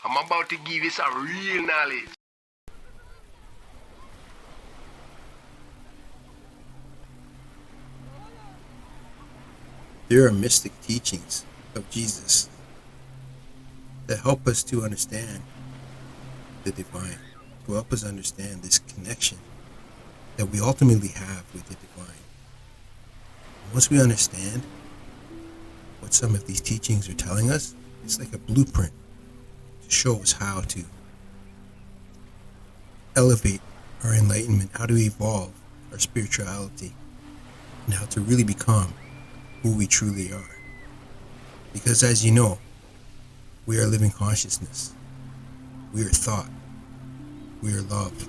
I'm about to give you some real knowledge. There are mystic teachings of Jesus that help us to understand the divine, to help us understand this connection that we ultimately have with the divine. Once we understand what some of these teachings are telling us, it's like a blueprint to show us how to elevate our enlightenment, how to evolve our spirituality, and how to really become who we truly are. Because as you know, we are living consciousness. We are thought. We are love.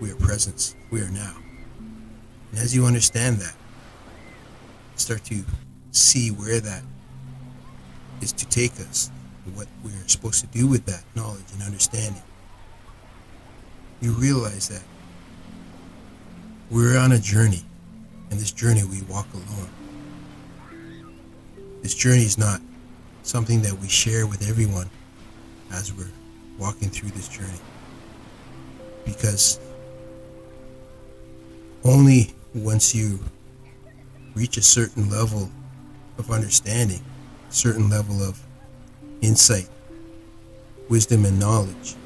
We are presence. We are now. And as you understand that, start to see where that is to take us and what we're supposed to do with that knowledge and understanding. You realize that we're on a journey, and this journey we walk alone. This journey is not something that we share with everyone as we're walking through this journey. Because only once you reach a certain level of understanding, a certain level of insight, wisdom, and knowledge,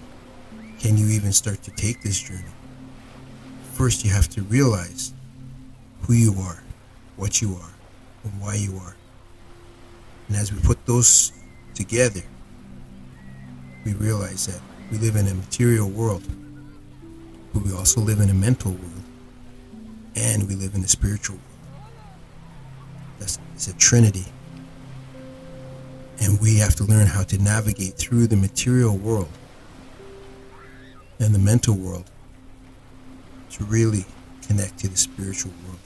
can you even start to take this journey. First, you have to realize who you are, what you are, and why you are. And as we put those together, we realize that we live in a material world, but we also live in a mental world, and we live in a spiritual world. It's a trinity. And we have to learn how to navigate through the material world and the mental world to really connect to the spiritual world.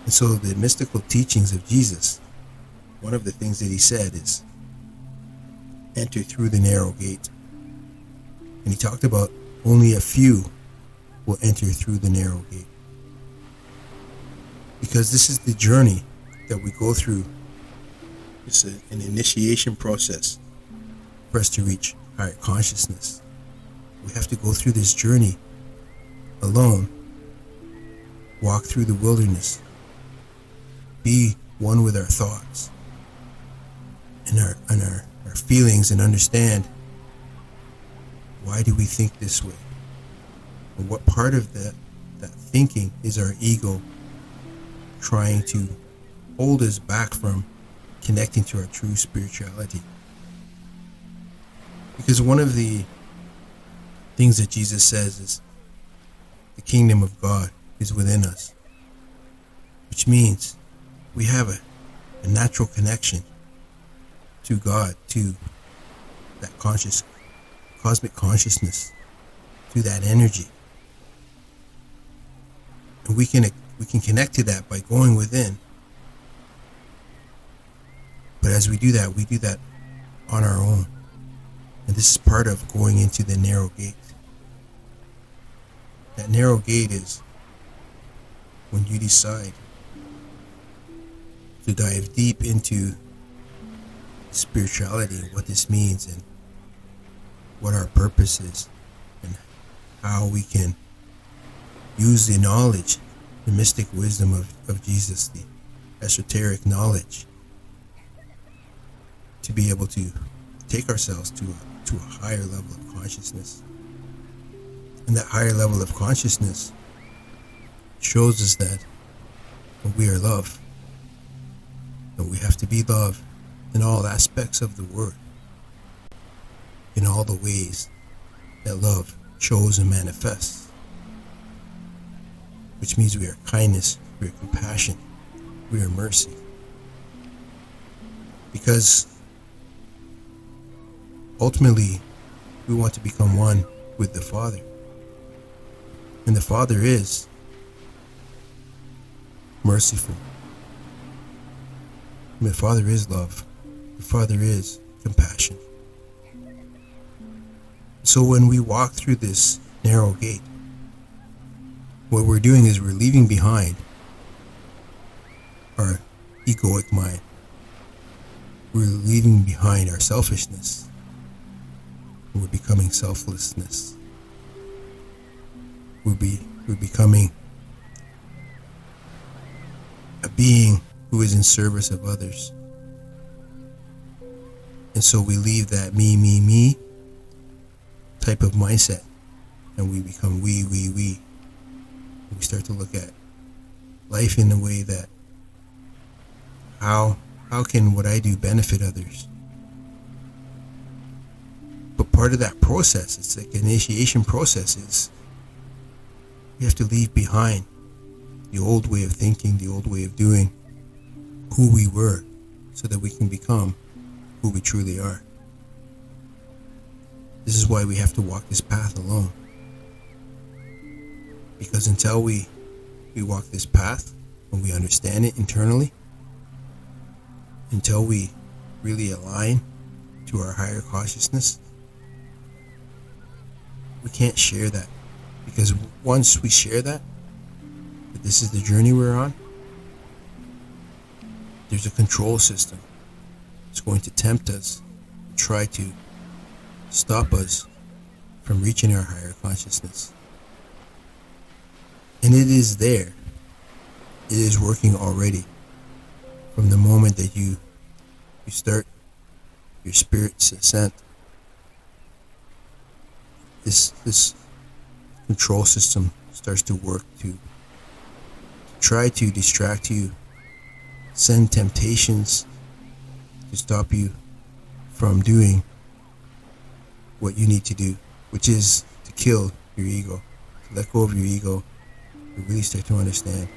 And so the mystical teachings of Jesus, one of the things that he said is, enter through the narrow gate. And he talked about only a few will enter through the narrow gate. Because this is the journey that we go through. It's an initiation process for us to reach higher consciousness. We have to go through this journey alone, walk through the wilderness, be one with our thoughts and our feelings, and understand, why do we think this way? And what part of that thinking is our ego trying to hold us back from connecting to our true spirituality? Because one of the things that Jesus says is, the kingdom of God is within us, which means we have a natural connection to God, to that cosmic consciousness, to that energy. And we can connect to that by going within. But as we do that on our own. And this is part of going into the narrow gate. That narrow gate is when you decide to dive deep into spirituality and what this means and what our purpose is and how we can use the knowledge, the mystic wisdom of Jesus, the esoteric knowledge, to be able to take ourselves to a higher level of consciousness. And that higher level of consciousness shows us that we are love, and we have to be love in all aspects of the word, in all the ways that love shows and manifests, which means we are kindness, we are compassion, we are mercy. Because ultimately, we want to become one with the Father. And the Father is merciful. And the Father is love. The Father is compassion. So when we walk through this narrow gate, what we're doing is we're leaving behind our egoic mind. We're leaving behind our selfishness. We're becoming selflessness. We're becoming a being who is in service of others. And so we leave that me type of mindset, and we become we. We start to look at life in a way that how can what I do benefit others? But part of that process, it's like an initiation process, is we have to leave behind the old way of thinking, the old way of doing, who we were, so that we can become who we truly are. This is why we have to walk this path alone. Because until we walk this path and we understand it internally, until we really align to our higher consciousness, we can't share that. Because once we share that this is the journey we're on, there's a control system. It's going to tempt us, try to stop us from reaching our higher consciousness. And it is there. It is working already. From the moment that you start your spirit's ascent, this control system starts to work to try to distract you, send temptations to stop you from doing what you need to do, which is to kill your ego, to let go of your ego, and really start to understand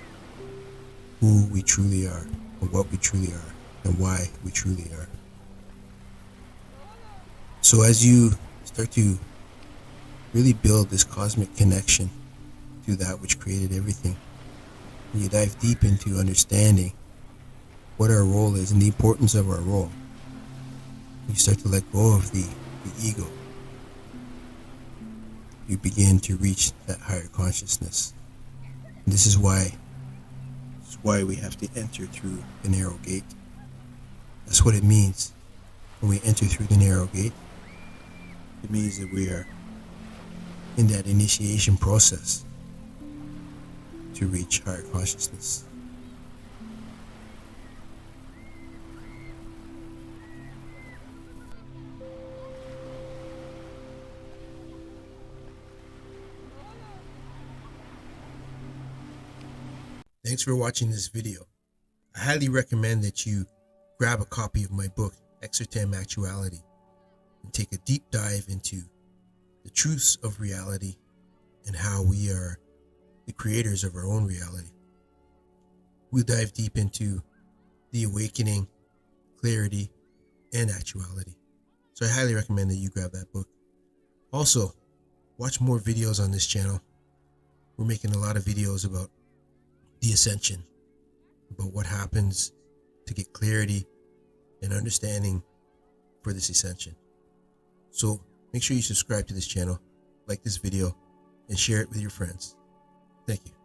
who we truly are, and what we truly are, and why we truly are. So as you start to really build this cosmic connection to that which created everything, you dive deep into understanding what our role is and the importance of our role. You start to let go of the ego. You begin to reach that higher consciousness. And this is why we have to enter through the narrow gate. That's what it means when we enter through the narrow gate. It means that we are in that initiation process to reach higher consciousness. Thanks for watching this video. I highly recommend that you grab a copy of my book, Esoteric Actuality, and take a deep dive into the truths of reality and how we are the creators of our own reality. We'll dive deep into the awakening, clarity, and actuality. So I highly recommend that you grab that book. Also, watch more videos on this channel. We're making a lot of videos about the ascension, about what happens to get clarity and understanding for this ascension. So make sure you subscribe to this channel, like this video, and share it with your friends. Thank you.